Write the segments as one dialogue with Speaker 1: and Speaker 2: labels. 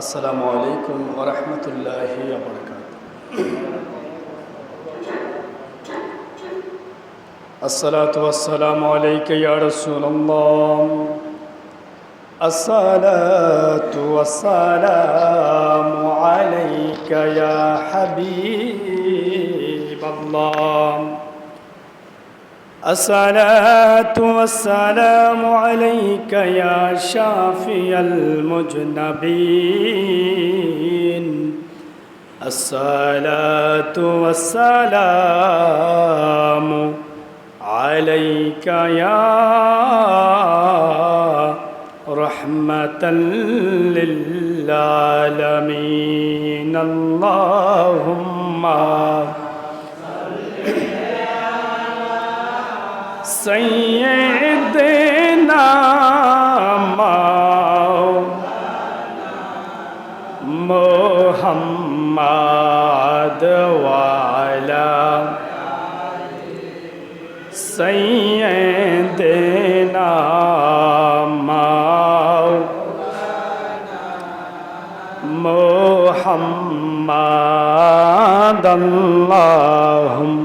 Speaker 1: আসসালামু আলাইকুম ওয়া রাহমাতুল্লাহি ওয়া বারাকাতুহু। আসসালাতু ওয়াসসালামু আলাইকা ইয়া রাসূলুল্লাহ। আসসালাতু ওয়াসসালামু আলাইকা ইয়া হাবিবাল্লাহ। الصلاة والسلام عليك يا شافي المذنبين. الصلاة والسلام عليك يا رحمة للعالمين. اللهم سيدنا محمد وعلى سيدنا محمد. اللهم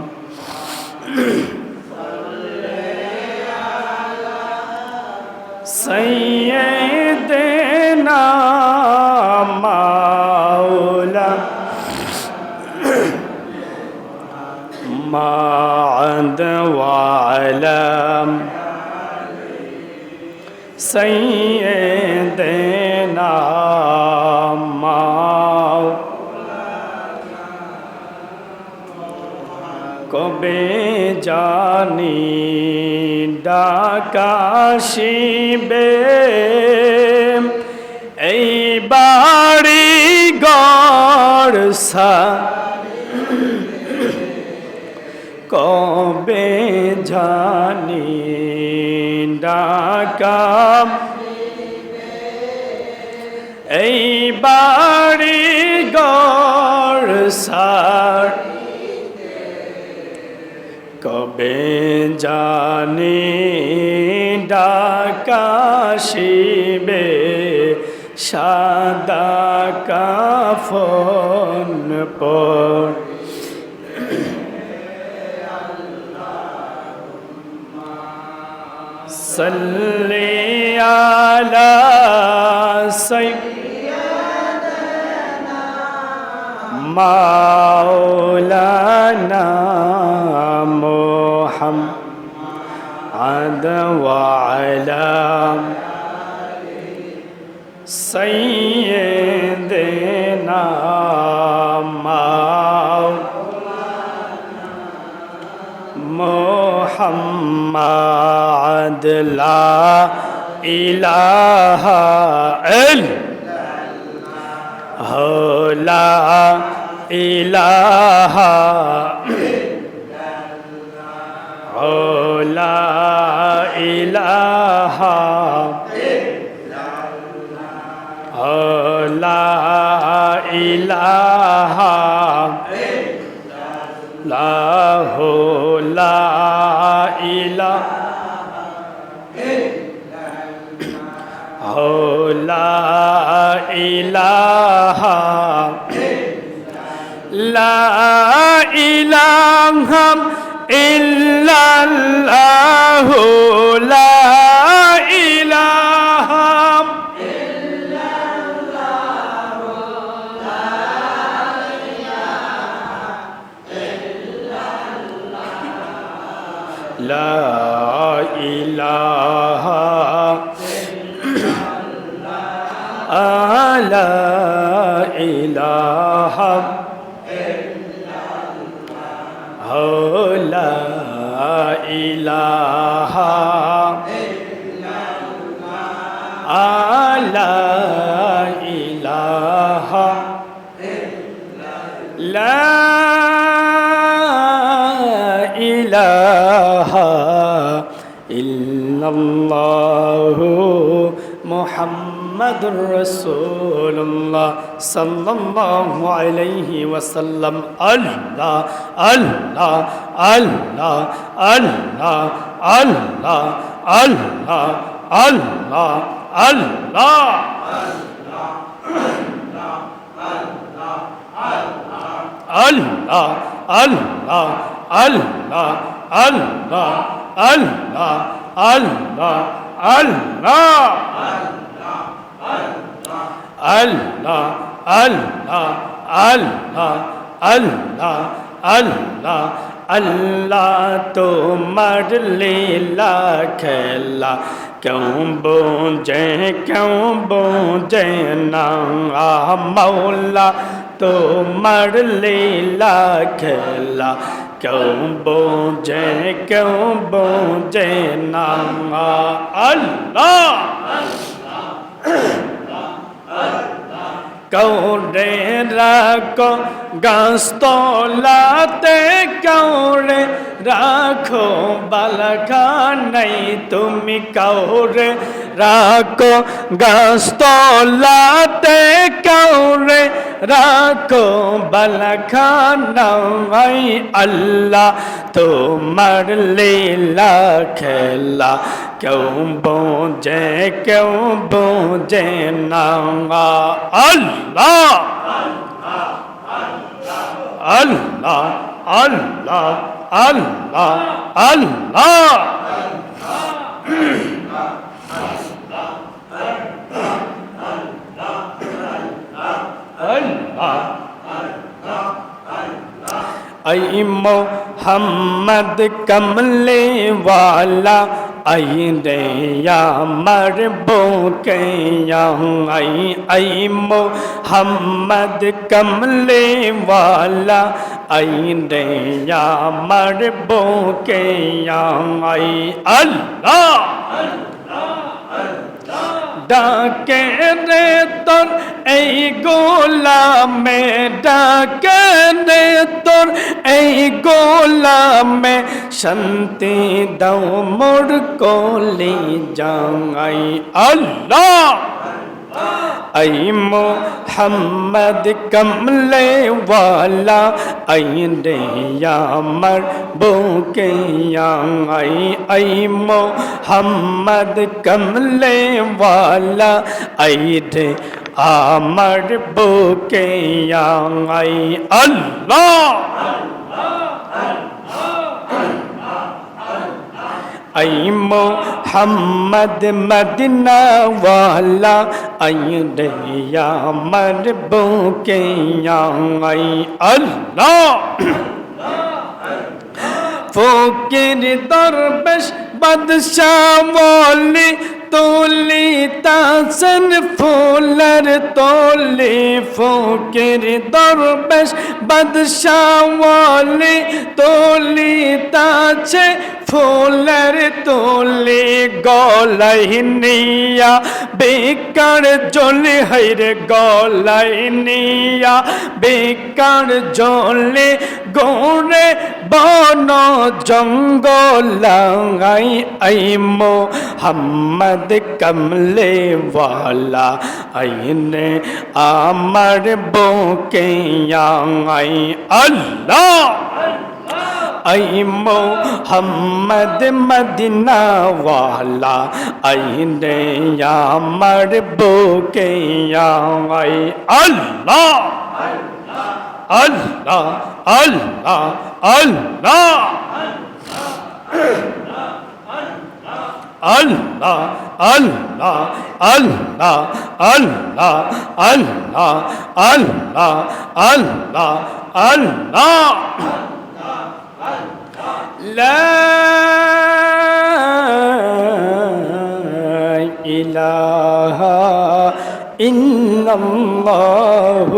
Speaker 1: سيدنا مولا معد وعلى سيدنا কবে জানি ডাকাশিবে এই বাড়ি গড়সা, কবে জানি ডাকা এই বাড়ি গড়সার, কবে জানি ডাকাশিবে সাদা কাফন পর। সাল্লি আলা সাইয়্যিদিনা মাওলানা محمد وعلى سيدنا محمد. لا إله إلا الله، لا إله لا إله إلا الله، لا إله إلا الله، لا إله إلا الله، لا إله لا إله إلا الله، لا إله إلا الله، لا إله إلا الله، لا إله لا إله لا إله إلا الله، لا إله لا إله إلا الله محمد رسول الله صلى الله عليه وسلم. الله الله الله الله الله الله الله الله الله. আল্লাহ আল্লাহ আল্লাহ আল্লাহ আল্লাহ আল্লাহ আল্লাহ আল্লাহ আল্লাহ আল্লাহ আল্লাহ আল্লাহ আল্লাহ তোমার লীলা খেলা কেউ বোঝে না মৌলা তোমার লীলা খেলা কেউ বোঝে না আল্লাহ কৌরে রাখো গাছতলাতে কৌরে রাখো বালখানাই তুমি কৌরে রাখো গাছতলাতে কৌরে রাখো বালখানাই আল্লাহ তোমার লীলা খেলা কেউ বোঝে না আল্লাহ আল্লাহ আল্লাহ আল্লাহ আল্লাহ ऐ मोहम्मद कमले वाला ऐ रे या मरबो के ऐ मोहम्मद कमले वाला ऐ रे या मरबो के अल्लाह ডাকে রে তোর এই গোলামে ডাকে রে তোর এই গোলামে শান্তি দাও মোর কোলে যাই আল্লাহ ऐ मोहम्मद कमले वाला ऐ रे या मरबो के ऐ मोहम्मद कमले वाला ऐ रे मरबो के अल्लाह ऐ मोहम्मद मदीना वाला ऐ रे या मरबो के अल्लाह फकीर दरवेश बादशाह वाली तोली तासन फूलर तोली फकीर दरवेश बादशाह वाली तोली ताছে ফুলের তোলে গলায় নিয়া বেকার জলে হাইরে গলায় নিয়া বেকার জলে গোরে বন জঙ্গলাই আই মোহাম্মদ কমলে ওয়ালা আইনে আমার বুকে আই আল্লাহ ऐ मोहम्मद मदीना वाला ऐ रे या मरबो के अल्लाह अल्लाह अल्लाह अल्लाह अल्लाह अल्लाह अल्लाह अल्लाह अल्लाह अल्लाह अल्लाह अल्लाह لا إله إلا الله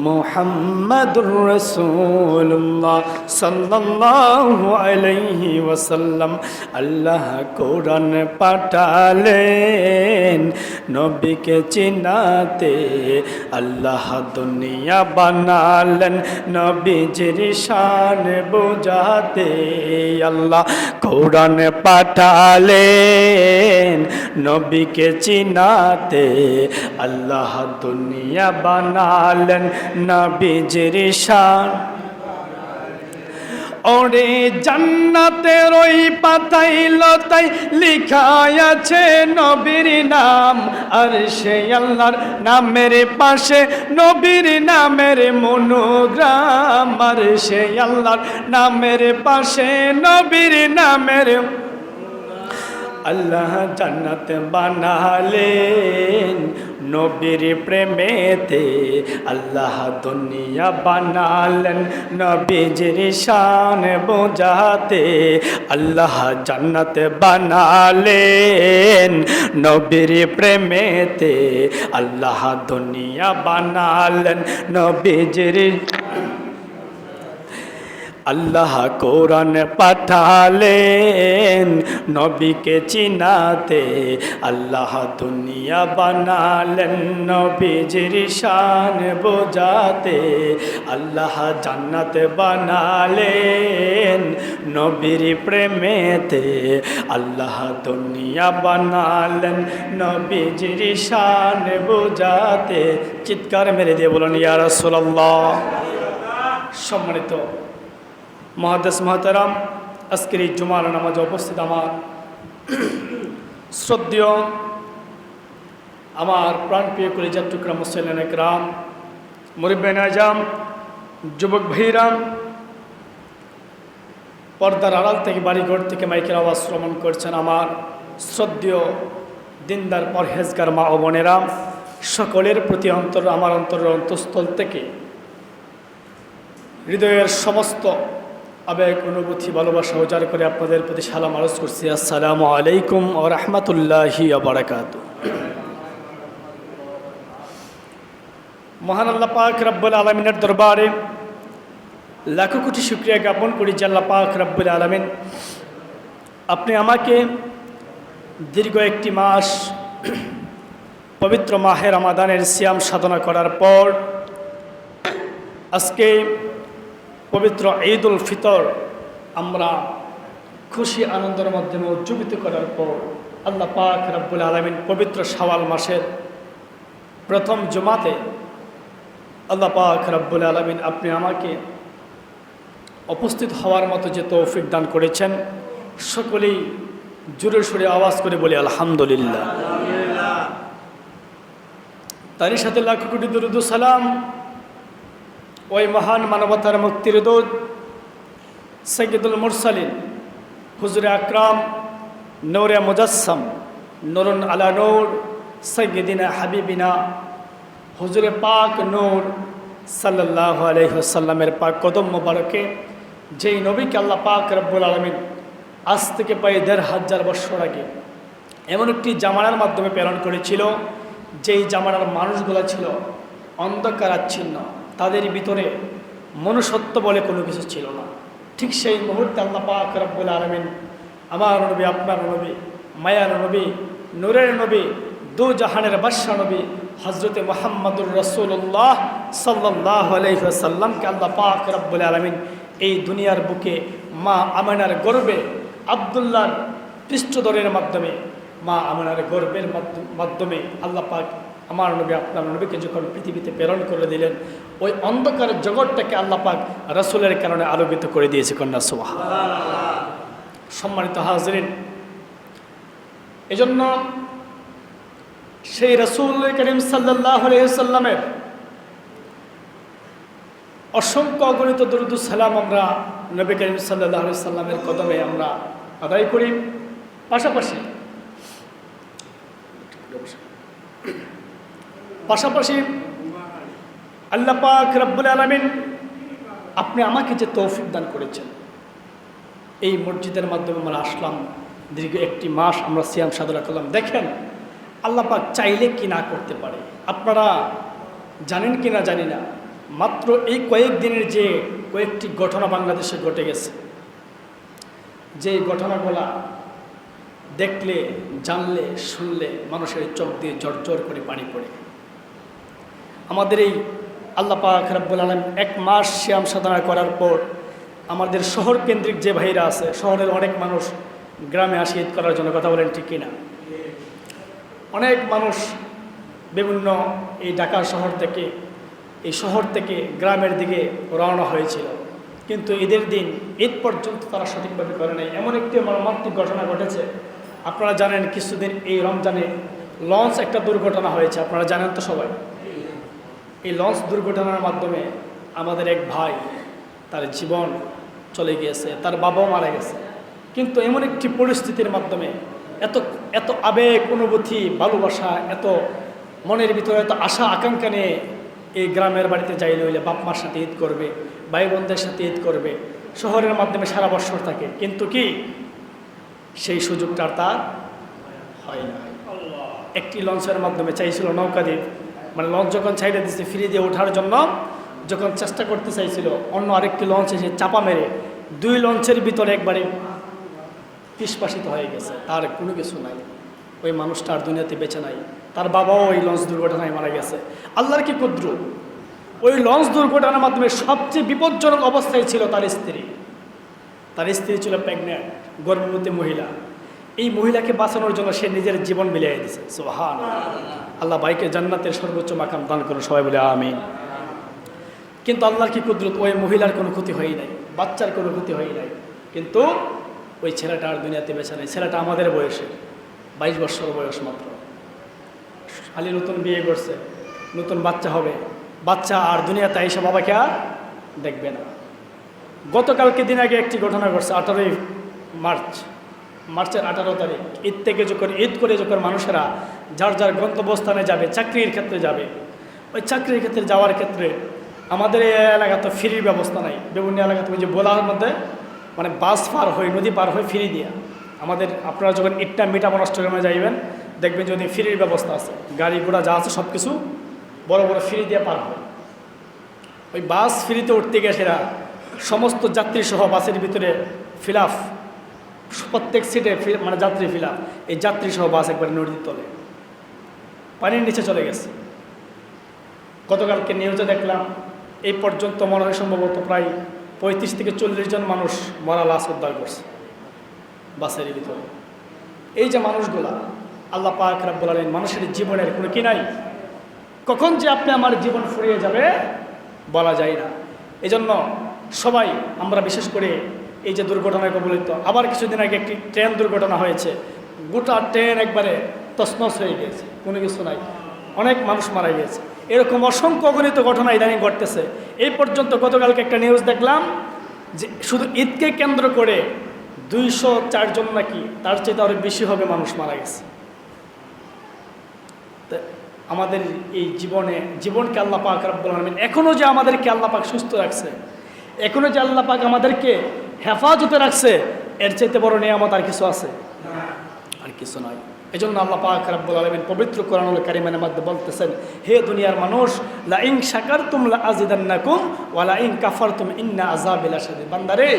Speaker 1: মুহাম্মাদুর রাসূলুল্লাহ সাল্লাল্লাহু আলাইহি ওয়াসাল্লাম। আল্লাহ কোরআন পাঠালেন নবীকে চিনাতে, আল্লাহ দুনিয়া বানালেন নবীজির শান বোঝাতে। আল্লাহ কোরআন পাঠালেন নবীকে চিনাতে, আল্লাহ দুনিয়া বানালেন নবীজির শান। ওরে জান্নাতের ওই পাতায় লতায় লিখা আছে নবীর নাম, আর সেই আল্লাহর নামের পাশে নবীর নামের মনোগ্রাম, আর সেই আল্লাহর নামের পাশে নবীর নামের। আল্লাহ জান্নাত বানালেন নবীর প্রেমেতে, আল্লাহ দুনিয়া বানালেন নবীজির শান বোঝাতে। আল্লাহ জান্নাত বানালেন নবীর প্রেমেতে, আল্লাহ দুনিয়া বানালেন নবীজির। আল্লাহ কোরআন পাঠালেন নবীকে চিনাতে, আল্লাহ দুনিয়া বানালেন নবীজির শান বোঝাতে। আল্লাহ জান্নাত বানালেন নবীর প্রেমেতে, আল্লাহ দুনিয়া বানালেন নবীজির শান বোঝাতে। চিৎকার মেরে দিয়ে বলুন ইয়া রাসূলুল্লাহ। সম্মানিত মুহাদ্দিস মুহতারাম, আজকের এই জুমার নামাজে উপস্থিত আমার শ্রদ্ধেয়, আমার প্রাণপ্রিয় কলিজার টুকরা মুসলিম একরাম, মুরব্বিয়ান আজম, যুবক ভাইরা, পর্দার আড়াল থেকে বাড়িঘর থেকে মাইকের আওয়াজ শ্রবণ করছেন আমার শ্রদ্ধেয় দিনদার পরহেজগার মা ও বোনেরা, সকলের প্রতি আমার অন্তরের অন্তঃস্থল থেকে হৃদয়ের সমস্ত আবেগ অনুভূতি ভালোবাসা উজাড় করে আপনাদের প্রতি সালাম আরজ করছি। আসসালামু আলাইকুম ওয়া রাহমাতুল্লাহি ওয়া বারাকাতুহু। মহান আল্লাহ পাক রব্বুল আলামিনের দরবারে লাখো কোটি শুকরিয়া জ্ঞাপন করি যে আল্লাহ পাক রব্বুল আলামিন আপনি আমাকে দীর্ঘ একটি মাস পবিত্র মাহে রমাদানের সিয়াম সাধনা করার পর আজকে পবিত্র ঈদ উল ফিতর আমরা খুশি আনন্দের মাধ্যমে উজ্জীবিত করার পর আল্লাহ পাক রব্বুল আলামিন পবিত্র শাওয়াল মাসের প্রথম জুমাতে আল্লাহ পাক রব্বুল আলামিন আপনি আমাকে উপস্থিত হওয়ার মতো যে তৌফিক দান করেছেন, সকলেই জোরে সোরে আওয়াজ করে বলি আলহামদুলিল্লাহ। তারই সাথে লাখো কোটি দরুদ ও সালাম ওই মহান মানবতার মুক্তির দূত সাইয়্যিদুল মুরসালিন হুজুরে আকরাম নূরে মুজাসসাম নূরুন আলা নূর সাইয়্যিদিনা হাবিবিনা হুজুরে পাক নূর সাল্লাল্লাহু আলাইহি ওয়াসাল্লামের পাক কদম মোবারকে, যেই নবীকে আল্লাহ পাক রব্বুল আলামিন আজ থেকে প্রায় ১৫০০ বছর আগে এমন একটি জামানার মাধ্যমে প্রেরণ করেছিল, যেই জামানার মানুষগুলো ছিল অন্ধকারাচ্ছিন্ন, তাদের ভিতরে মনুষ্যত্ব বলে কোনো কিছু ছিল না। ঠিক সেই মুহূর্তে আল্লাহ পাক রব্বুল আলামিন আমার নবী, আপনার নবী, মায়ার নবী, নূরের নবী, দু জাহানের বাদশা নবী হযরতে মুহাম্মদুর রাসূলুল্লাহ সাল্লাল্লাহু আলাইহি ওয়াসাল্লামকে আল্লাহ পাক রব্বুল আলামিন এই দুনিয়ার বুকে মা আমিনার গর্ভে আব্দুল্লাহর পৃষ্ঠধরের মাধ্যমে, মা আমিনার গর্ভের মাধ্যমে আল্লাহ পাক আমার নবী, আপনার নবীকে যখন পৃথিবীতে প্রেরণ করে দিলেন, ওই অন্ধকারের জগৎটাকে আল্লাহ পাক রাসূলের কারণে আলোকিত করে দিয়েছে। কন্যা সুবহানাল্লাহ। সম্মানিত হাজরিন, এজন্য সেই রাসূল করিম সাল্লাল্লাহু আলাইহি ওয়াসাল্লামের অসংখ্য অগণিত দরুদ ও সালাম আমরা নবী করিম সাল্লাল্লাহু আলাইহি ওয়াসাল্লামের কদমে আমরা আদায় করি। পাশাপাশি আল্লাহ পাক রব্বুল আলামিন আপনি আমাকে যে তৌফিক দান করেছেন, এই মসজিদের মাধ্যমে আমরা আসলাম, দীর্ঘ একটি মাস আমরা সিয়াম সাধনা করলাম। দেখেন আল্লাহ পাক চাইলে কি না করতে পারে। আপনারা জানেন কি না জানি না, মাত্র এই কয়েকদিনের যে কয়েকটি ঘটনা বাংলাদেশে ঘটে গেছে, যে ঘটনাগুলা দেখলে, জানলে, শুনলে মানুষের চোখ দিয়ে ঝরঝর করে পানি পড়ে। আমাদের এই আল্লাহ পাক রব্বুল আলামিন এক মাস সিয়াম সাধনা করার পর আমাদের শহর কেন্দ্রিক যে ভাইরা আছে, শহরের অনেক মানুষ গ্রামে আসে ঈদ করার জন্য, কথা বলেন ঠিক কিনা? অনেক মানুষ বিভিন্ন এই ঢাকা শহর থেকে, এই শহর থেকে গ্রামের দিকে রওনা হয়েছিল। কিন্তু ঈদের দিন ঈদ পর্যন্ত তারা সঠিকভাবে করে নাই। এমন একটি মর্মান্তিক ঘটনা ঘটেছে, আপনারা জানেন কিছুদিন এই রমজানে লঞ্চ একটা দুর্ঘটনা হয়েছে, আপনারা জানেন তো সবাই। এই লঞ্চ দুর্ঘটনার মাধ্যমে আমাদের এক ভাই তার জীবন চলে গিয়েছে, তার বাবাও মারা গেছে। কিন্তু এমন একটি পরিস্থিতির মাধ্যমে এত এত আবেগ, অনুভূতি, ভালোবাসা, এত মনের ভিতরে এত আশা আকাঙ্ক্ষা নিয়ে এই গ্রামের বাড়িতে যাইলে হইলে বাপ মার সাথে ঈদ করবে, ভাই বোনদের সাথে ঈদ করবে, শহরের মাধ্যমে সারা বছর থাকে, কিন্তু কি সেই সুযোগটা আর তার হয় না। একটি লঞ্চের মাধ্যমে চাইছিল নৌকা দিয়ে, মানে লঞ্চ যখন ছাইড়ে দিচ্ছে ফ্রি দিয়ে ওঠার জন্য, যখন চেষ্টা করতে চাইছিল অন্য আরেকটি লঞ্চ এসে চাপা মেরে 2 লঞ্চের ভিতরে একবারে পিসপাসিত হয়ে গেছে, তার কোনো কিছু নাই। ওই মানুষটা আর দুনিয়াতে বেঁচে নাই, তার বাবাও ওই লঞ্চ দুর্ঘটনায় মারা গেছে। আল্লাহর কি কুদরত, ওই লঞ্চ দুর্ঘটনার মাধ্যমে সবচেয়ে বিপজ্জনক অবস্থায় ছিল তার স্ত্রী। তার স্ত্রী ছিল প্রেগন্যান্ট, গর্ভবতী মহিলা। এই মহিলাকে বাঁচানোর জন্য সে নিজের জীবন বিলিয়ে দিয়েছে। সুবহানাল্লাহ। আল্লাহ ভাইকে জান্নাতের সর্বোচ্চ মাকাম দান করুন, সবাই বলে আমিন। কিন্তু আল্লাহর কি কুদরত, ওই মহিলার কোনো ক্ষতি হয় নাই, বাচ্চার কোনো ক্ষতি হয় নাই, কিন্তু ওই ছেলেটা আর দুনিয়াতে বেঁচে নেই। ছেলেটা আমাদের বয়সে, 22 বছর বয়স মাত্র, খালি নতুন বিয়ে করছে, নতুন বাচ্চা হবে, বাচ্চা আর দুনিয়াতে এসে বাবাকে আর দেখবে না। গতকালকে দিন আগে একটি ঘটনা ঘটছে, 18ই মার্চের 18 তারিখ ঈদ থেকে যখন ঈদ করে যখন মানুষেরা যার যার গন্তব্যস্থানে যাবে, চাকরির ক্ষেত্রে যাবে, ওই চাকরির ক্ষেত্রে যাওয়ার ক্ষেত্রে আমাদের এই এলাকা তো ফ্রির ব্যবস্থা নাই। বিভিন্ন এলাকাতে ওই যে বোলার মধ্যে মানে বাস পার হয়ে, নদী পার হয়ে ফ্রি দিয়া আমাদের, আপনারা যখন ঈদটা মিঠাবন অষ্টগ্রামে যাইবেন দেখবেন যদি ফ্রির ব্যবস্থা আছে, গাড়ি ঘোড়া যা আছে সব কিছু বড় বড় ফ্রি দিয়ে পার হয়। ওই বাস ফ্রিতে উঠতে গিয়ে সেরা সমস্ত যাত্রী সহ বাসের ভিতরে ফিলাফ, প্রত্যেক সিটে মানে যাত্রী ফিলাফ, এই যাত্রী সহ বাস একবার নদীর তলে পানির নিচে চলে গেছে। গতকালকে নিউজে দেখলাম এই পর্যন্ত মনে হয় সম্ভবত প্রায় 35 থেকে 40 জন মানুষ মরা লাশ উদ্ধার করছে বাসের ভিতরে। এই যে মানুষগুলা, আল্লাহ পাক রব্বুল আলামিন মানুষের জীবনের কোনো কি নাই, কখন যে আপনি আমার জীবন ফুরিয়ে যাবে বলা যায় না। এজন্য সবাই আমরা বিশেষ করে এই যে দুর্ঘটনায় কবলিত, আবার কিছুদিন আগে একটি ট্রেন দুর্ঘটনা হয়েছে, গোটা ট্রেন একবারে তছনছ হয়ে গিয়েছে, কোনো কিছু নাই, অনেক মানুষ মারা গিয়েছে। এরকম অসংখ্য অগণিত ঘটনা ইদানিং ঘটতেছে। এই পর্যন্ত গতকালকে একটা নিউজ দেখলাম যে শুধু ঈদকে কেন্দ্র করে 204 জন নাকি তার চেয়ে আরও বেশি হবে মানুষ মারা গেছে। আমাদের এই জীবনকে আল্লাহ পাক রব্বুল আলামিন এখনও যে আমাদেরকে আল্লাহ পাক সুস্থ রাখছে, এখনও যে আল্লাহ পাক আমাদেরকে হেফাজতে রাখছে, এর চাইতে বড় নিয়ামত আর কিছু আছে? আর কিছু নয়। এজন্য আল্লাহ পাক রব্বুল আলামিন পবিত্র কোরআনুল কারীমের মধ্যে বলতেছেন, হে দুনিয়ার মানুষ, লা ইন শাকারতুম লা আযিদান্নাকুম ওয়া লা ইন কাফারতুম ইন্না আযাবি লাশাদীদ। বান্দারে,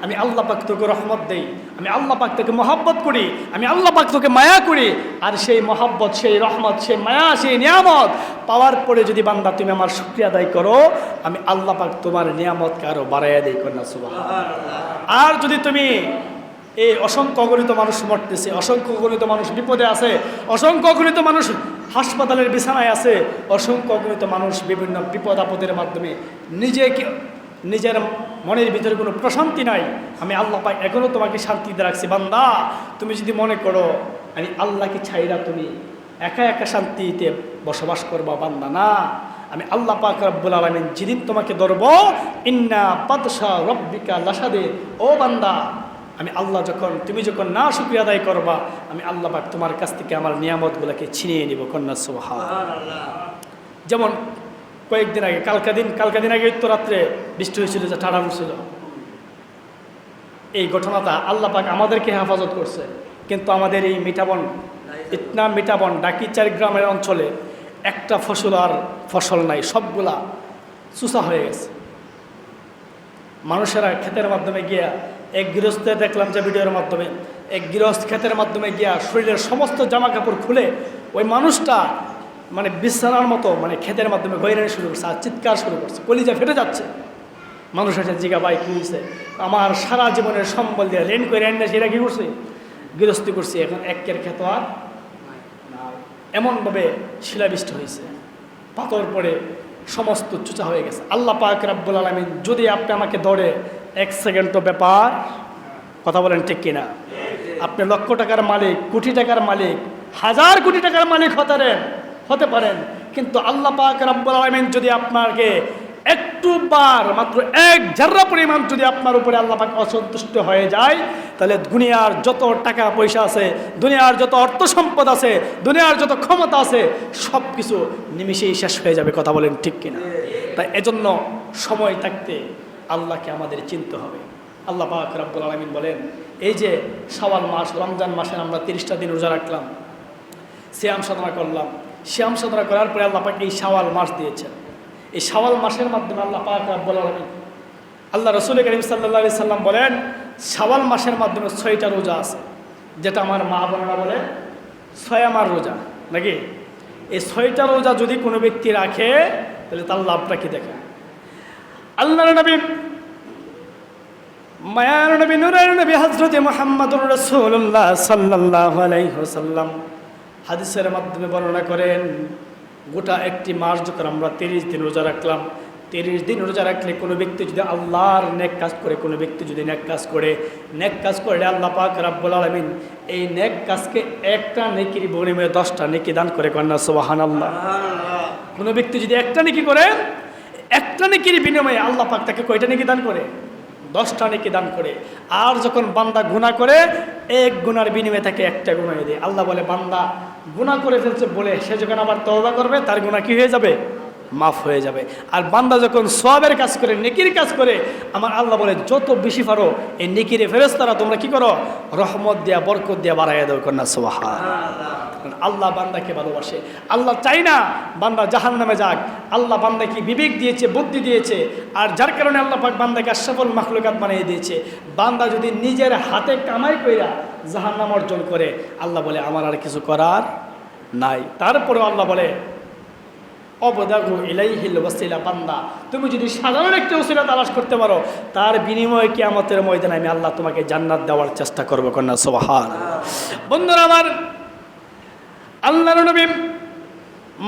Speaker 1: আমি আল্লাহ পাক তোকে রহমত দেই, আমি আল্লাহ পাক তোকে মহব্বত করি, আমি আল্লাহ পাক তোকে মায়া করি, আর সেই মহব্বত, সেই রহমত, সেই মায়া, সেই নিয়ামত পাওয়ার পরে যদি বান্দা তুমি আমার শুকরিয়া আদায় করো, আমি আল্লাহ পাক তোমার নিয়ামতকে আরো বাড়াইয়া দেই। কন্যা সুবহানাল্লাহ। আর যদি তুমি এই অসংখ্য অগণিত মানুষ মরতেছে, অসংখ্য অগণিত মানুষ বিপদে আছে, অসংখ্য অগণিত মানুষ হাসপাতালের বিছানায় আছে, অসংখ্য অগণিত মানুষ বিভিন্ন বিপদ আপদের মাধ্যমে নিজের মনের ভিতরে কোনো প্রশান্তি নাই, আমি আল্লাহ পাক এখনও তোমাকে শান্তিতে রাখছি। বান্দা, তুমি যদি মনে করো আমি আল্লাহকে ছাইরা তুমি একা একা শান্তিতে বসবাস করবা, বান্দা না, আমি আল্লাহ পাক রব্বুল আলামিন যেদিন তোমাকে ধরব, ইন্না বাতশা রব্বিকা লাশাদীদ, ও বান্দা, আমি আল্লাহ তুমি যখন না শুকরিয়া আদায় করবা, আমি আল্লাহ পাক তোমার কাছ থেকে আমার নিয়ামতগুলোকে ছিনিয়ে নিব। কন্যা সুবহানাল্লাহ। যেমন কয়েকদিন আগে, কালকা দিন আগে তো রাত্রে বৃষ্টি হয়েছিল, যে ঠাড়া উঠছিল, এই ঘটনাটা আল্লাহ পাক আমাদেরকে হেফাজত করছে। কিন্তু আমাদের এই মিঠাবন ডাকিচার গ্রামের অঞ্চলে একটা ফসল নাই, সবগুলা চুষা হয়ে গেছে। মানুষেরা ক্ষেতের মাধ্যমে গিয়া, এক গৃহস্থে দেখলাম যে ভিডিওর মাধ্যমে, এক গৃহস্থ ক্ষেতের মাধ্যমে গিয়া শরীরের সমস্ত জামা কাপড় খুলে ওই মানুষটা মানে বিছানার মতো মানে ক্ষেতের মাধ্যমে গৈরানি শুরু করছে, আর চিৎকার শুরু করছে, কলিজা ফেটে যাচ্ছে। মানুষ এসে জিগা ভাই কী হয়েছে, আমার সারা জীবনের সম্বল দিয়ে লেন করে এনে সেটা কী করছে, গৃহস্থী করছে, এখন একের ক্ষেত আর এমনভাবে শিলাবৃষ্টি হয়েছে। পাথর পড়ে সমস্ত চুচা হয়ে গেছে। আল্লাহ পাক রব্বুল আলামিন যদি আপনি আমাকে ধরে 1 সেকেন্ড তো ব্যাপার, কথা বলেন ঠিক কিনা? আপনি লক্ষ টাকার মালিক, কোটি টাকার মালিক, হাজার কোটি টাকার মালিক হতে পারেন, কিন্তু আল্লাহ পাক রব্বুল আলামিন যদি আপনাকে একটু বার মাত্র 1 জাররা পরিমাণ যদি আপনার উপরে আল্লাহ পাক অসন্তুষ্ট হয়ে যায়, তাহলে দুনিয়ার যত টাকা পয়সা আছে, দুনিয়ার যত অর্থ সম্পদ আছে, দুনিয়ার যত ক্ষমতা আছে, সব কিছু নিমিষেই শেষ হয়ে যাবে। কথা বলেন ঠিক কিনা? তাই এজন্য সময় থাকতে আল্লাহকে আমাদের চিনতে হবে। আল্লাহ পাক রব্বুল আলামিন বলেন, এই যে শাওয়াল মাস, রমজান মাসে আমরা 30টা দিন রোজা রাখলাম, সিয়াম সাধনা করলাম, সিয়াম সাধনা করার পরে আল্লাহ পাক এই শাওয়াল মাস দিয়েছেন। এই শাওয়াল মাসের মাধ্যমে আল্লাহ পাক রব্বুল আলামিন, আল্লাহ রাসূল করিম সাল্লাল্লাহু আলাইহি সাল্লাম বলেন, শাওয়াল মাসের মাধ্যমে 6টা রোজা আছে, যেটা আমার মা বোনেরা বলে 6 আমার রোজা, নাকি? এই 6টা রোজা যদি কোনো ব্যক্তি রাখে তাহলে তার লাভটা কি দেখে। আল্লাহর নবী, মায়ার নবী, নূরের নবী হযরত মুহাম্মদুর রাসূলুল্লাহ সাল্লাল্লাহু আলাইহি ওয়াসাল্লাম হাদিসের মাধ্যমে বর্ণনা করেন, গোটা একটি মাস যখন আমরা 30 দিন রোজা রাখলাম, 30 দিন রোজা রাখলে কোনো ব্যক্তি যদি আল্লাহর নেক কাজ করে, কোনো ব্যক্তি যদি নেক কাজ করে আল্লাহ পাক রব্বুল আলামিন এই নেক কাজকে একটা নেকির বিনিময়ে 10টা নেকি দান করে। কন্যা সুবহানাল্লাহ। কোনো ব্যক্তি যদি একটা নেকি করে, একটা নেকির বিনিময়ে আল্লাহ পাক তাকে কয়টা নেকি দান করে? 10টা নেকি দান করে। আর যখন বান্দা গুনাহ করে, 1 গুনার বিনিময়ে তাকে একটা গুনাহ দেয়। আল্লাহ বলে, বান্দা গুনাহ করে ফেলছে বলে সে যখন আবার তওবা করবে, তার গুনাহ কি হয়ে যাবে? মাফ হয়ে যাবে। আর বান্দা যখন সওয়াবের কাজ করে, নেকির কাজ করে, আমার আল্লাহ বলে, যত বেশি পারো এই নেকির ফেরেশতারা তোমরা কি করো? রহমত দিয়া, বরকত দিয়া বাড়াইয়া দাও। কন্যা সুবহানাল্লাহ। আল্লাহ বান্দাকে ভালোবাসে। আল্লাহ চাই না বান্দা জাহান্নামে যাক। আল্লাহ বান্দাকে বিবেক দিয়েছে, বুদ্ধি দিয়েছে, আর যার কারণে আল্লাহ পাক বান্দাকে আশরাফুল মাখলুকাত বানিয়ে দিয়েছে। বান্দা যদি নিজের হাতে কামাই কইরা জাহান্নাম অর্জন করে, আল্লাহ বলে আমার আর কিছু করার নাই। তারপরেও আল্লাহ বলে, অবদাগু ইলাইহিল ওয়াসিলা, বান্দা তুমি যদি সাধারণ একটা ওসিলা তালাশ করতে পারো, তার বিনিময়ে কিয়ামতের ময়দানে আমি আল্লাহ তোমাকে জান্নাত দেওয়ার চেষ্টা করব। কন্যা সুবহানাল্লাহ। বন্ধুরা আমার, আল্লাহর নবী,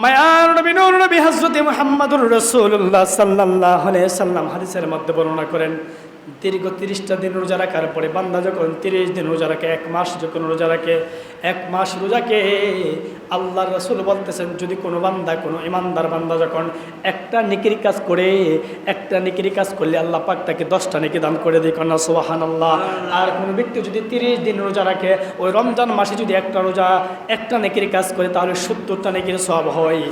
Speaker 1: মায়ার নবী, নূর নবী হযরত মুহাম্মদুর রাসূলুল্লাহ সাল্লাল্লাহু আলাইহি সাল্লাম হাদিসের মধ্যে বর্ণনা করেন, দীর্ঘ 30টা দিন রোজা রাখার পরে বান্দা যখন 30 দিন রোজা রাখে, 1 মাস যখন রোজা রাখে, 1 মাস রোজাকে আল্লাহর রাসূল বলতেছেন, যদি কোনো বান্দা, কোনো ইমানদার বান্দা যখন একটা নেকির কাজ করে, একটা নেকির কাজ করলে আল্লাহ পাক তাকে 10টা নেকি দান করে দেয়। কন্যা সুবহানাল্লাহ। আর কোনো ব্যক্তি যদি 30 দিন রোজা রাখে, ওই রমজান মাসে যদি একটা রোজা, একটা নেকির কাজ করে, তাহলে 70টা নেকির সওয়াব হয়।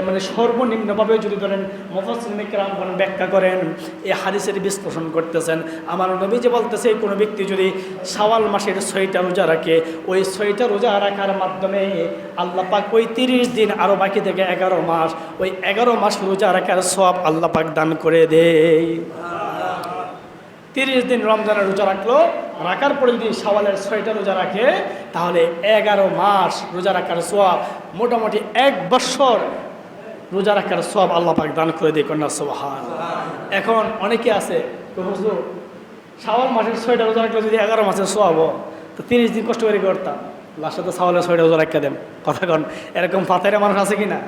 Speaker 1: মানে সর্বনিম্নভাবে যদি ধরেন, মুফাসসিরিনে কেরাম ব্যাখ্যা করেন, এই হাদিসের বিশ্লেষণ করতেছেন, আমার নবী যে বলতেছে, কোনো ব্যক্তি যদি শাওয়াল মাসের 6টা রোজা রাখে, ওই 6টা রোজা রাখার মাধ্যমে আল্লাহ পাক ওই 30 দিন আরও বাকি থেকে 11 মাস, ওই 11 মাস রোজা রাখার সওয়াব আল্লাহ পাক দান করে দেয়। 30 দিন রমজানের রোজা রাখলো, রাখার পরে যদি শাওয়ালের 6টা রোজা রাখে, তাহলে 11 মাস রোজা রাখার সওয়াব, মোটামুটি 1 বছর রোজা রাখার সওয়াব আল্লাহ পাক দান করে দেয়। কন্যা সুবহানাল্লাহ। এখন অনেকে আছে, হুজুর শাওয়াল মাসের 6টা রোজা রাখলে যদি 11 মাসের সওয়াব, তো 30 দিন কষ্ট করে করতাম, লাস্টে তো শাওয়ালের 6টা রোজা রাখা দেন। কথা কন, এরকম ফাতেরা মানুষ আছে কি না?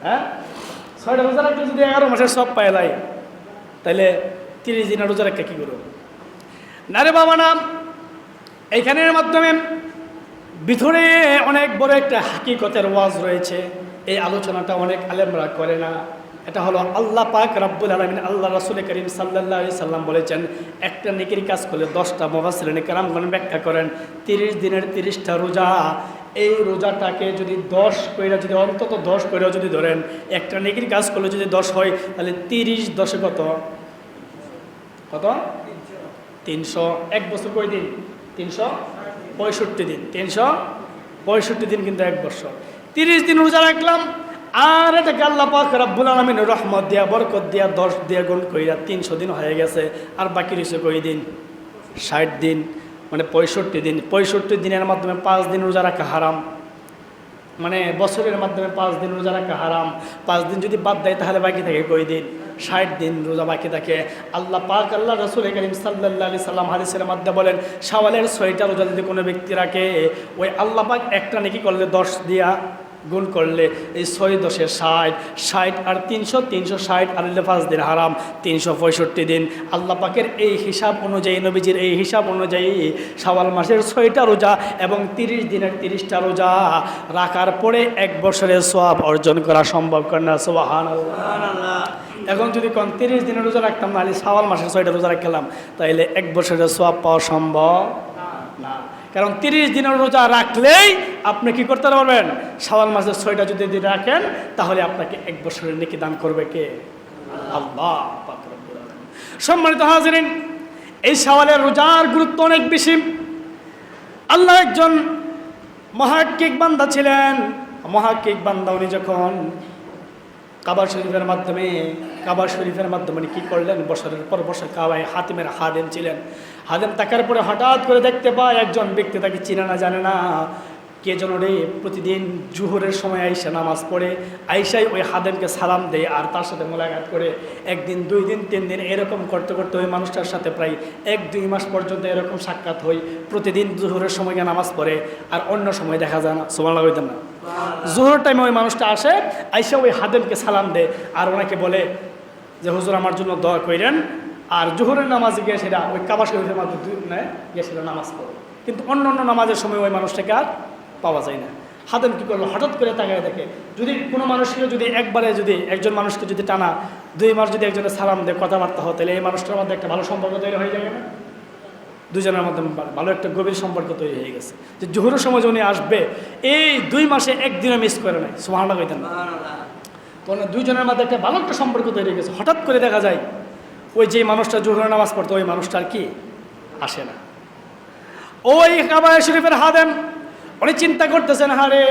Speaker 1: হ্যাঁ, 6টা রোজা রাখলে যদি 11 মাসের সওয়াব পায় লাই, তাহলে 30 দিনের রোজা রাখা কী করবো? না রে বাবা না, এইখানের মাধ্যমে ভিতরে অনেক বড় একটা হাকিকতের ওয়াজ রয়েছে। এই আলোচনাটা অনেক আলেমরা করে না। এটা হলো আল্লাহ পাক রব্বুল আলামিন, আল্লাহ রাসূল করিম সাল্লাল্লাহু আলাইহি সাল্লাম বলেছেন, একটা নেকির কাজ করলে 10টা। মুফাসসিরিনে কেরামগণ ব্যাখ্যা করেন, 30 দিনের 30টা রোজা, এই রোজাটাকে যদি 10 কইরা, যদি অন্তত 10 কইরা যদি ধরেন, একটা নেকির কাজ করলে যদি 10 হয়, তাহলে 30 10 কত? কত? 300। 1 বছর কয় দিন? 365 দিন। 365 দিন কিন্তু 1 বছর। 30 দিন রোজা রাখলাম, আর এটাকে আল্লাহ পাক রব্বুল আলামিন রহমত দিয়া, বরকত দিয়া, 10 দিয়া গুণ কইরা 300 দিন হয়ে গেছে। আর বাকি রয়েছে কই দিন? 60 দিন, মানে 65 দিন। 65 দিনের মাধ্যমে 5 দিন রোজা রাখা হারাম, মানে বছরের মাধ্যমে 5 দিন রোজা রাখা হারাম। 5 দিন যদি বাদ দেয়, তাহলে বাকি থাকে কই দিন? 60 দিন রোজা বাকি থাকে। আল্লাহ পাক, আল্লাহ রাসূল করিম সাল্লাল্লাহু আলাইহি সাল্লাম হাদিসের মধ্যে বলেন, শাওয়ালের 6টা রোজা যদি কোনো ব্যক্তি রাখে, ওই আল্লাহ পাক একটা নেকি করলে 10 দিয়া গুণ করলে এই 6 10 60, 60 আর 300, 360 আর 5 দিন হারাম, 365 দিন। আল্লাহ পাকের এই হিসাব অনুযায়ী, নবীজির এই হিসাব অনুযায়ী শাওয়াল মাসের 6টা রোজা এবং 30 দিনের 30টা রোজা রাখার পরে 1 বছরের সওয়াব অর্জন করা সম্ভব। কন্যা সুবহানাল্লাহ। এখন যদি কোন 30 দিনের রোজা রাখতাম না, শাওয়াল মাসের 6টা রোজা রাখলাম, তাইলে 1 বছরের সওয়াব পাওয়া সম্ভব না। কারণ 30 দিনের রোজা রাখলেই আপনি কি করতে পারবেন? শাওয়াল মাসের 6টা যদি রাখেন তাহলে আপনাকে 1 বছরের নেকি দান করবে কে? আল্লাহ পাক রব্বুল আলামিন। সম্মানিত হাজিরিন, এই শাওয়ালের রোজার গুরুত্ব অনেক বেশি। আল্লাহ একজন মহাক্কিক বান্দা ছিলেন। মহাক্কিক বান্দা উনি যখন কাবা শরীফের মাধ্যমে কি করলেন? বছরের পর বছর কাবায় হাতিমের হাদেম ছিলেন। হাদেম থাকার পরে হঠাৎ করে দেখতে পায় একজন ব্যক্তি, তাকে চিনে না জানে না, কে যেন রে প্রতিদিন জুহরের সময় আইসা নামাজ পড়ে, আইসাই ওই হাদেমকে সালাম দেয় আর তার সাথে মোলাকাত করে। 1 দিন 2 দিন 3 দিন এরকম করতে করতে ওই মানুষটার সাথে প্রায় 1-2 মাস পর্যন্ত এরকম সাক্ষাৎ হয়। প্রতিদিন জুহরের সময় গিয়ে নামাজ পড়ে আর অন্য সময় দেখা যায় না। সুবহানাল্লাহ হইতেন না? জোহর টাইমে ওই মানুষটা আসে, আইসা ওই হাদেমকে সালাম দেয় আর ওনাকে বলে যে হুজুর আমার জন্য দোয়া করেন। আর জোহরের নামাজে গিয়ে সেটা ওই কাবা শরীফের মাধ্যমে গিয়ে সেটা নামাজ পড়ে। কিন্তু অন্য অন্য নামাজের সময় ওই মানুষটাকে আর পাওয়া যায় না। হাদেম কী করলো? হঠাৎ করে তাকায় দেখে যদি কোনো মানুষকে যদি একবারে যদি একজন মানুষকে যদি টানা 2 মাস যদি একজনের সালাম দেয়, কথাবার্তা হয়, তাহলে এই মানুষটার মধ্যে একটা ভালো সম্পর্ক তৈরি হয়ে যাবে না? দুজনের মধ্যে ভালো একটা গভীর সম্পর্ক তৈরি হয়ে গেছে। যে জোহরের সময় উনি আসবে, এই 2 মাসে 1 দিনও মিস করে নাই। সুবহানাল্লাহ কইতেন না? তো দুজনের মধ্যে একটা ভালো একটা সম্পর্ক তৈরি হয়ে গেছে। হঠাৎ করে দেখা যায় ওই যে মানুষটা জোহরের নামাজ পড়তো ওই মানুষটার কি আসে না। ওই কাবা শরীফের হাদেম উনি চিন্তা করতেছেন, হারে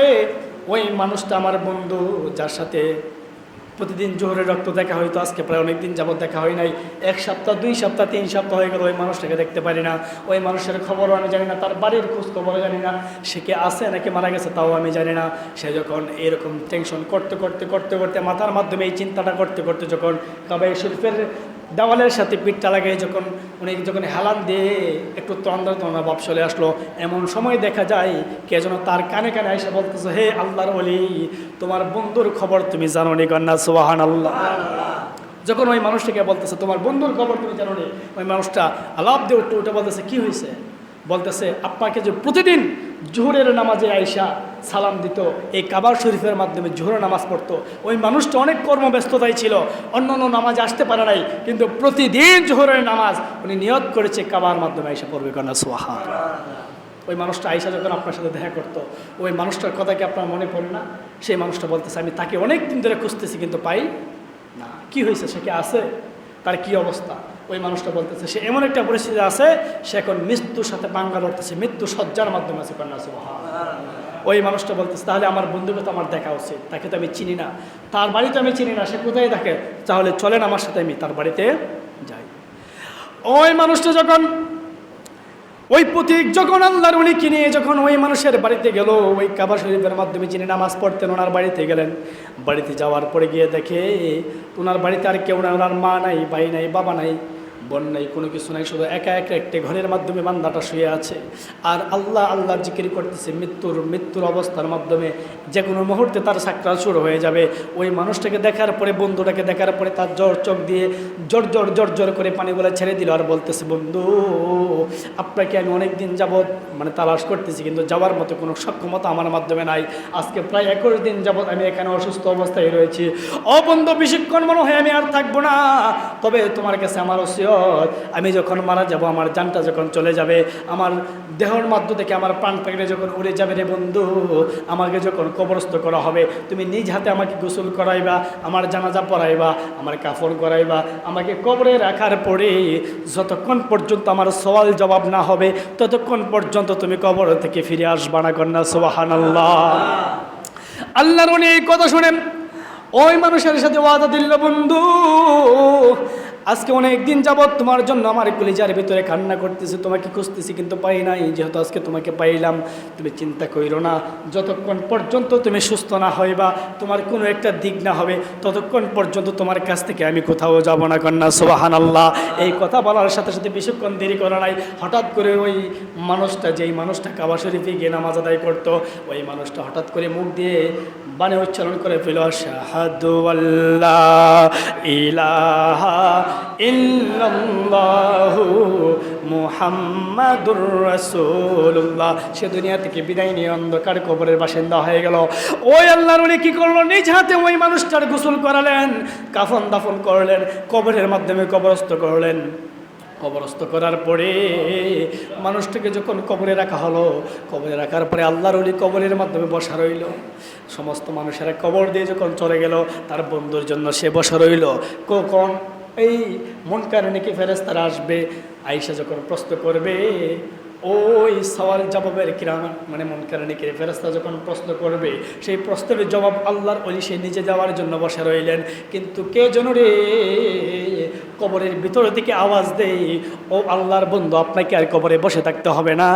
Speaker 1: ওই মানুষটা আমার বন্ধু, যার সাথে প্রতিদিন জোহরের রক্ত দেখা হয়তো, আজকে প্রায় অনেক দিন যাবত দেখা হয় নাই। 1 সপ্তাহ 2 সপ্তাহ 3 সপ্তাহ হয়ে গেল ওই মানুষটাকে দেখতে পারি না। ওই মানুষের খবরও আমি জানি না, তার বাড়ির খোঁজ খবরও জানি না, সে কে আছে নাকি মারা গেছে তাও আমি জানি না। সে যখন এরকম টেনশন করতে করতে করতে করতে মাথার মাধ্যমে এই চিন্তাটা করতে করতে যখন কাবা শরীফের দেওয়ালের সাথে পিঠটা লাগাই যখন উনি যখন হেলান দিয়ে একটু তন্দ্রা ভাব চলে আসলো, এমন সময় দেখা যায় কে যেন তার কানে কানে এসে বলতেছে, হে আল্লাহর ওলি, তোমার বন্ধুর খবর তুমি জানো নি? কন্যা সুবহানাল্লাহ। যখন ওই মানুষটাকে বলতেছে তোমার বন্ধুর খবর তুমি জানো নি, ওই মানুষটা আলাপ দিয়ে উঠে বলতেছে, কি হয়েছে? বলতেছে, আপনাকে যে প্রতিদিন জোহরের নামাজে আইসা সালাম দিত, এই কাবা শরীফের মাধ্যমে জোহরের নামাজ পড়তো, ওই মানুষটা অনেক কর্মব্যস্ততায় ছিল, অন্য অন্য নামাজে আসতে পারে নাই, কিন্তু প্রতিদিন জোহরের নামাজ উনি নিয়ত করেছে কাবার মাধ্যমে আইসা পড়বে। কন্যা সুবহানাল্লাহ। ওই মানুষটা আইসা যখন আপনার সাথে দেখা করতো, ওই মানুষটার কথা কি আপনার মনে পড়ে না? সেই মানুষটা বলতেছে, আমি তাকে অনেক দিন ধরে খুঁজতেছি কিন্তু পাই না। কি হয়েছে? সে কি আছে? তার কি অবস্থা? ওই মানুষটা বলতেছে, সে এমন একটা পরিস্থিতি আছে, সে এখন মৃত্যুর সাথে পাঙ্গা লড়তেছে, মৃত্যু সজ্জার মাধ্যমে আছে। কন্যা সুবহানাল্লাহ। ওই মানুষটা বলতেছে, তাহলে আমার বন্ধুকে তো আমার দেখা উচিত, তাকে তো আমি চিনি না, তার বাড়ি তো আমি চিনি না, সে কোথায় থাকে, তাহলে চলেন আমার সাথে আমি তার বাড়িতে যাই। ওই মানুষটা যখন ওই প্রতীক যখন আল্লাহর ওলিকে নিয়ে যখন ওই মানুষের বাড়িতে গেল, ওই কাবা শরীফের মাধ্যমে যিনি নামাজ পড়তেন ওনার বাড়িতে গেলেন। বাড়িতে যাওয়ার পরে গিয়ে দেখে ওনার বাড়িতে আর কেউ নাই, ওনার মা নাই, ভাই নাই, বাবা নাই, বোন নাই, কোনো কিছু নাই, শুধু একা একা একটা ঘরের মাধ্যমে বান্দাটা শুয়ে আছে আর আল্লাহ আল্লাহ জিকির করতেছে। মৃত্যুর অবস্থার মাধ্যমে যে কোনো মুহূর্তে তার সাকরাত শুরু হয়ে যাবে। ওই মানুষটাকে দেখার পরে, বন্ধুটাকে দেখার পরে তার চোখ দিয়ে জর করে পানি বলে ছেড়ে দিল আর বলতেছে, বন্ধু আপনাকে আমি অনেক দিন যাবৎ তালাশ করতেছি, কিন্তু যাওয়ার মতো কোনো সক্ষমতা আমার মাধ্যমে নাই। আজকে প্রায় 21 দিন যাবৎ আমি এখানে অসুস্থ অবস্থায় রয়েছি। ও বন্ধু, বেশিক্ষণ মনে হয় আমি আর থাকবো না, তবে তোমার কাছে আমার ওসিয়ত, আমি যখন মারা যাব, আমার জানটা যখন চলে যাবে, আমার দেহের মধ্য থেকে আমার প্রাণ পাখিটা যখন উড়ে যাবে রে বন্ধু, আমাকে যখন কবরস্থ করা হবে, তুমি নিজ হাতে আমাকে গোসল করাইবা, আমার জানাজা পড়াইবা, আমার কাফন করাইবা, আমাকে কবরে রাখার পরে যতক্ষণ পর্যন্ত আমার সওয়াল জবাব না হবে ততক্ষণ পর্যন্ত তুমি কবর থেকে ফিরে আসবা না। কন্যা সুবহানাল্লাহ। আল্লাহর উনি এই কথা শুনেন ওই মানুষের সাথে ওয়াদা দিল, বন্ধু আজকে অনেক দিন যাবৎ তোমার জন্য আমার কলিজার ভিতরে কান্না করতেছি, তোমাকে খুঁজতেছি কিন্তু পাই নাই। যেহেতু আজকে তোমাকে পাইলাম, তুমি চিন্তা কইরো না, যতক্ষণ পর্যন্ত তুমি সুস্থ না হইবা, তোমার কোনো একটা দিক না হবে, ততক্ষণ পর্যন্ত তোমার কাছ থেকে আমি কোথাও যাব না। কন্যা সুবহানাল্লাহ। এই কথা বলার সাথে সাথে বেশিক্ষণ দেরি করা নাই, হঠাৎ করে ওই মানুষটা, যেই মানুষটা কাবা শরীফে গিয়ে নামাজ আদায় করতো, ওই মানুষটা হঠাৎ করে মুখ দিয়ে বাণী উচ্চারণ করে ফেলো, আশহাদু আল্লা ইলাহা ইল্লাল্লাহু মুহাম্মাদুর রাসূলুল্লাহ। সে দুনিয়া থেকে বিদায় নিয়ে অন্ধকার কবরের বাসিন্দা হয়ে গেল। ওই আল্লাহর ওলি কি করলো? নিজ হাতে ওই মানুষটার গোসল করালেন, কাফন দাফন করলেন, কবরের মাধ্যমে কবরস্থ করলেন। কবরস্থ করার পরে মানুষটাকে যখন কবরে রাখা হলো, কবরে রাখার পরে আল্লাহর ওলি কবরের মাধ্যমে বসা রইল। সমস্ত মানুষেরা কবর দিয়ে যখন চলে গেল, তার বন্ধুর জন্য সে বসা রইল। কখন এই মুনকার নাকি ফেরেশতারা আসবে, আয়েশা যখন প্রশ্ন করবে, ওই সওয়াল জবাবের কিরাম মানে মুনকার নাকির ফেরেশতা যখন প্রশ্ন করবে, সেই প্রশ্নের জবাব আল্লাহর ওলি সে নিজে দেওয়ার জন্য বসে রইলেন। কিন্তু কে যেন রে কবরের ভিতর থেকে আওয়াজ দেয়, ও আল্লাহর বন্ধু, আপনাকে আর কবরে বসে থাকতে হবে না,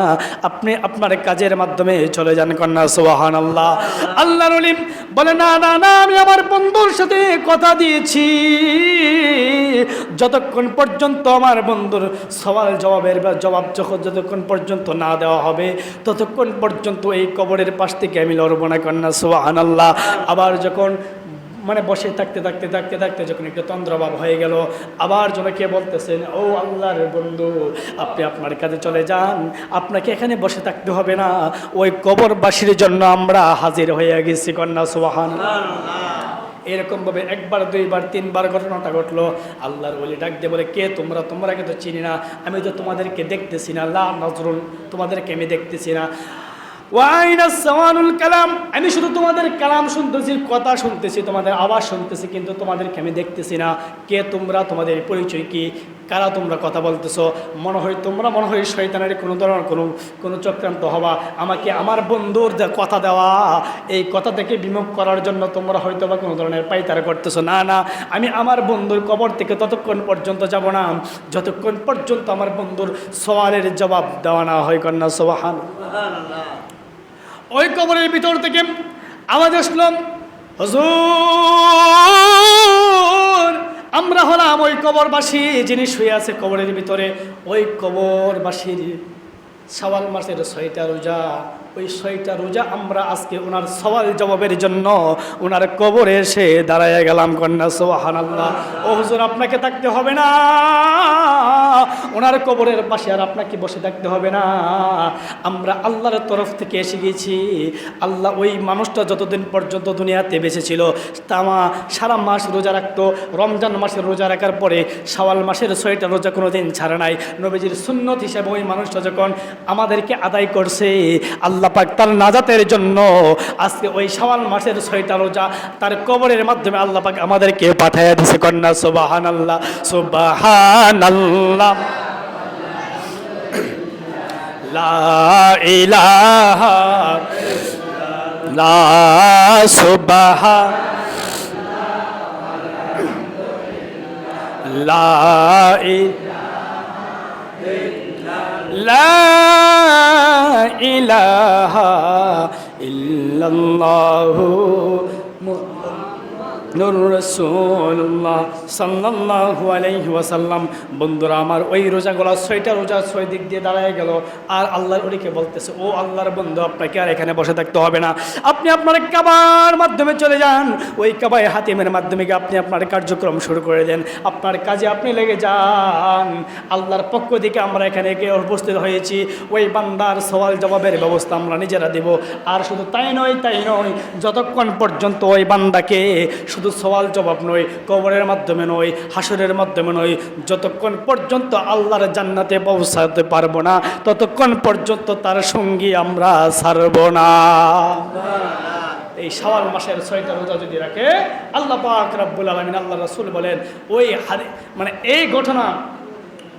Speaker 1: আপনি আপনার কাজের মাধ্যমে চলে যান। কন্যা সুবহানাল্লাহ। আল্লাহর ওলি বলে, না না না, আমি আমার বন্ধুর সাথে কথা দিয়েছি, যতক্ষণ পর্যন্ত আমার বন্ধুর সওয়াল জবাবের জবাব যতক্ষণ পর্যন্ত না দেওয়া হবে, ততক্ষণ পর্যন্ত এই কবরের পাশ থেকে আমি লড়ব না। কন্যা সুবহানাল্লাহ। আবার যখন মানে বসে থাকতে থাকতে থাকতে থাকতে যখন একটু তন্দ্রভাব হয়ে গেল, আবার জনকে বলতেছেন, ও আল্লাহর বন্ধু, আপনি আপনার কাজে চলে যান, আপনাকে এখানে বসে থাকতে হবে না, ওই কবরবাসীর জন্য আমরা হাজির হয়ে গেছি। কন্যা সুবহানাল্লাহ। এরকমভাবে একবার দুইবার তিনবার ঘটনাটা ঘটলো। আল্লাহর ওলি ডাক দিয়ে বলে, কে তোমরা? তোমরাকে তো চিনি না, আমি তো তোমাদেরকে দেখতেছি না, লা নজরুন, তোমাদেরকে আমি দেখতেছি না। ওয়াইনা সাওয়ানুল কালাম, আমি শুধু তোমাদের কালাম শুনতেছি, কথা শুনতেছি, তোমাদের আওয়াজ শুনতেছি, কিন্তু তোমাদেরকে আমি দেখতেছি না। কে তোমরা? তোমাদের পরিচয় কি? কারা তোমরা কথা বলতেছো? মনে হয় শয়তানের কোনো ধরনের কোনো চক্রান্ত হবা, আমাকে আমার বন্ধুর কথা দেওয়া, এই কথা থেকে বিমুখ করার জন্য তোমরা হয়তো বা কোনো ধরনের পাইতারা করতেছো। না না, আমি আমার বন্ধুর কবর থেকে ততক্ষণ পর্যন্ত যাব না, যতক্ষণ পর্যন্ত আমার বন্ধুর সওয়ালের জবাব দেওয়া না হয়। কন্যা সুবহানাল্লাহ। ওই কবরের ভিতর থেকে আওয়াজ আসলো, হুজুর, আমরা হলাম ওই কবরবাসী যিনি শুয়ে আছে কবরের ভিতরে। ওই কবরবাসীর শাওয়াল মাসের 6টা রোজা, ওই 6টা রোজা আমরা আজকে ওনার সওয়াল জবাবের জন্য ওনার কবরে এসে দাঁড়ায় গেলাম। কন্যা সুবহানাল্লাহ। ও হুজুর, আপনাকে থাকতে হবে না, ওনার কবরের পাশে আর আপনাকে বসে থাকতে হবে না, আমরা আল্লাহর তরফ থেকে এসে গেছি। আল্লাহ ওই মানুষটা যতদিন পর্যন্ত দুনিয়াতে বেঁচে ছিল, সারা মাস রোজা রাখতো। রমজান মাসের রোজা রাখার পরে শাওয়াল মাসের 6টা রোজা কোনোদিন ছাড়ে নাই। নবীজির সুন্নত হিসেবে ওই মানুষটা যখন আমাদেরকে আদায় করছে, আল্লাহ পাক তার নাজাতের জন্য আজকে ওই শাওয়াল মাসের 6টা রোজা তার কবরের মাধ্যমে আল্লাহ পাক আমাদেরকে পাঠাইয়া দিয়েছে। কন্যা সুবহানাল্লাহ, সুবহানাল্লাহ, লা ইলাহা লা সুবহানাল্লাহ, লা ইলাহা ইল্লাল্লাহু মুহাম্মাদুর রাসূলুল্লাহ সাল্লাল্লাহু আলাইহি ওয়াসাল্লাম। বন্ধুরা আমার, ওই রোজাগুলো 6টা রোজা 6 দিক দিয়ে দাঁড়ায় গেল। আর আল্লাহর ওলিকে বলতেছে, ও আল্লাহর বন্ধু, আপনাকে আর এখানে বসে থাকতে হবে না, আপনি আপনার কাবার মাধ্যমে চলে যান। ওই কাবায় হাতিমের মাধ্যমে আপনি আপনার কার্যক্রম শুরু করে দেন, আপনার কাজে আপনি লেগে যান। আল্লাহর পক্ষ থেকে আমরা এখানে উপস্থিত হয়েছি, ওই বান্দার সওয়াল জবাবের ব্যবস্থা আমরা নিজেরা দেব। আর শুধু তাই নয়, যতক্ষণ পর্যন্ত ওই বান্দাকে শুধু সওয়াল জবাব নয়, কবরের মাধ্যমে নয়, হাসরের মাধ্যমে নয়, যতক্ষণ পর্যন্ত আল্লাহর জান্নাতে পৌঁছাতে পারবো না, ততক্ষণ পর্যন্ত তার সঙ্গী আমরা ছাড়ব না। এই শাওয়াল মাসের 6টা রোজা যদি রাখে, আল্লাহ পাক রব্বুল আলামিন, আল্লাহ রাসূল বলেন, ওই মানে এই ঘটনা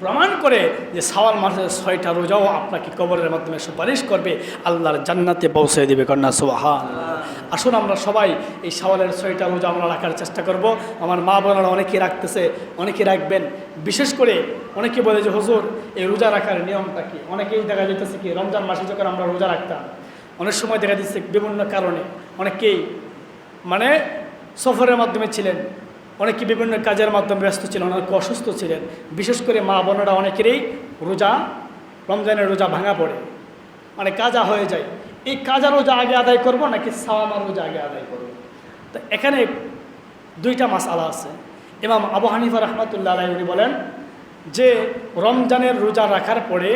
Speaker 1: প্রমাণ করে যে শাওয়াল মাসের 6টা রোজাও আপনাকে কবরের মাধ্যমে সুপারিশ করবে, আল্লাহর জান্নাতে পৌঁছে দিবে। কন্যা সুবহানাল্লাহ। আসুন আমরা সবাই এই শাওয়ালের 6টা রোজা আমরা রাখার চেষ্টা করব। আমার মা বোনেরা অনেকেই রাখতেছে, অনেকে রাখবেন। বিশেষ করে অনেকে বলে যে হুজুর, এই রোজা রাখার নিয়মটা কি? অনেকেই দেখা যেতেছে কি, রমজান মাসে যখন আমরা রোজা রাখতাম, অনেক সময় দেখা যাচ্ছে বিভিন্ন কারণে অনেকেই মানে সফরের মাধ্যমে ছিলেন, অনেকে বিভিন্ন কাজের মাধ্যমে ব্যস্ত ছিলেন, অনেকে অসুস্থ ছিলেন। বিশেষ করে মা বোনেরা অনেকেরই রমজানের রোজা ভাঙা পড়ে, মানে কাজা হয়ে যায়। এই কাজা রোজা আগে আদায় করব নাকি সাওয়ামার রোজা আগে আদায় করব? তো এখানে দুইটা মাসআলা আছে। ইমাম আবু হানিফা রাহমাতুল্লাহ আলাইহি উনি বলেন যে রমজানের রোজা রাখার পরে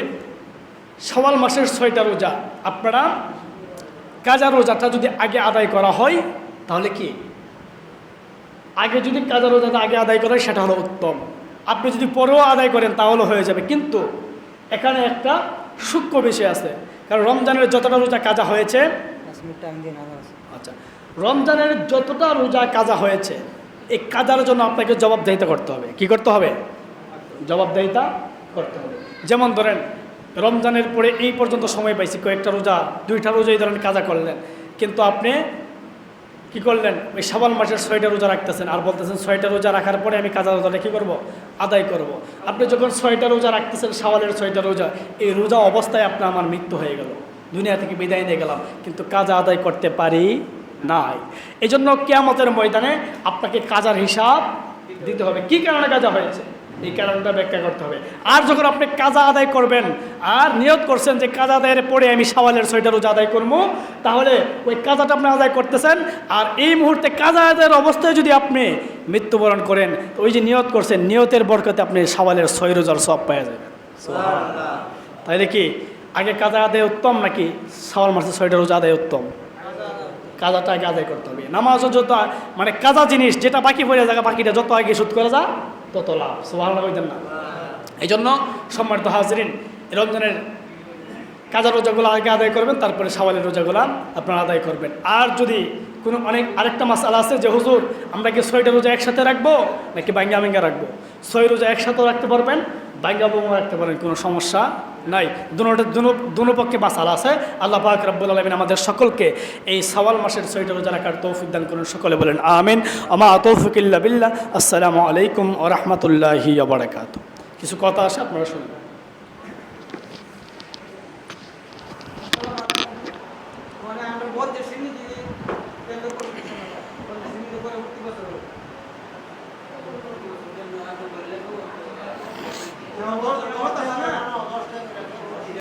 Speaker 1: শাওয়াল মাসের 6টা রোজা আপনারা কাজা রোজাটা যদি আগে আদায় করা হয় তাহলে কি আগে যদি কাজা রোজাটা আগে আদায় করা হয় সেটা হলো উত্তম। আপনি যদি পরেও আদায় করেন তাহলে হয়ে যাবে, কিন্তু এখানে একটা সূক্ষ্ম বিষয় আছে। কারণ রমজানের যতটা রোজা কাজা হয়েছে, আচ্ছা, রমজানের যতটা রোজা কাজা হয়েছে এই কাজার জন্য আপনাকে জবাবদিহিতা করতে হবে। কি করতে হবে? জবাবদিহিতা করতে হবে। যেমন ধরেন রমজানের পরে এই পর্যন্ত সময় পাইছি, কয়েকটা রোজা, 2টা রোজা এই ধরনের কাজা করলেন, কিন্তু আপনি কি করলেন ওই শাওয়াল মাসের 6টা রোজা রাখতেছেন আর বলতেছেন 6টা রোজা রাখার পরে আমি কাজা রোজাটা কী করবো? আদায় করব। আপনি যখন 6টা রোজা রাখতেছেন, শাওয়ালের 6টা রোজা, এই রোজা অবস্থায় আপনার আমার মৃত্যু হয়ে গেল, দুনিয়া থেকে বিদায় নিয়ে গেলাম, কিন্তু কাজা আদায় করতে পারি নাই। এই জন্য কিয়ামতের ময়দানে আপনাকে কাজার হিসাব দিতে হবে। কি কারণে কাজা হয়েছে এই কারণটা ব্যাখ্যা করতে হবে। আর যখন আপনি কাজা আদায় করবেন আর নিয়ত করছেন যে কাজা আদায়ের পরে আমি শাওয়ালের 6টা রোজা আদায় করবো, তাহলে ওই কাজাটা আপনি আদায় করতেছেন, আর এই মুহূর্তে কাজা আদায়ের অবস্থায় যদি আপনি মৃত্যুবরণ করেন, তো ওই যে নিয়ত করছেন, নিয়তের বরকতে আপনি শাওয়ালের 6 রোজার সওয়াব পেয়ে যাবেন। তাইলে কি আগে কাজা আদায় উত্তম নাকি শাওয়াল মাসের 6টা রোজা আদায় উত্তম? কাজাটা আগে আদায় করতে হবে। নামাজও যত মানে কাজা জিনিস, যেটা বাকি পড়ে যায় বাকিটা যত আগে শোধ করা যায় তত লাভ। সুবহানাল্লাহ কইতেন না? এই জন্য সম্মানিত হাজরিন, রমজানের কাজা রোজাগুলো আগে আদায় করবেন, তারপরে শাওয়ালের রোজাগুলো আপনারা আদায় করবেন। আর যদি কোনো আরেকটা মাসআলা আছে যে হুজুর আমরা কি 6টা রোজা একসাথে রাখবো নাকি ভাঙ্গা ভাঙ্গা রাখবো? 6 রোজা একসাথেও রাখতে পারবেন, ভাঙ্গা ভাঙ্গা রাখতে পারেন, কোনো সমস্যা নাই। দুনো পক্ষে মাসআলা আছে। আল্লাহ পাক রব্বুল আলামিন আমাদের সকলকে এই শাওয়াল মাসের 6টা রোজা রাখার তৌফিক দান করুন। সকলে বলেন আমিন। আমা তৌফিক ইল্লা বিল্লাহ। আসসালামু আলাইকুম ওয়া রাহমাতুল্লাহি ওয়া বারাকাতুহু। কিছু কথা আছে আপনারা শুনুন।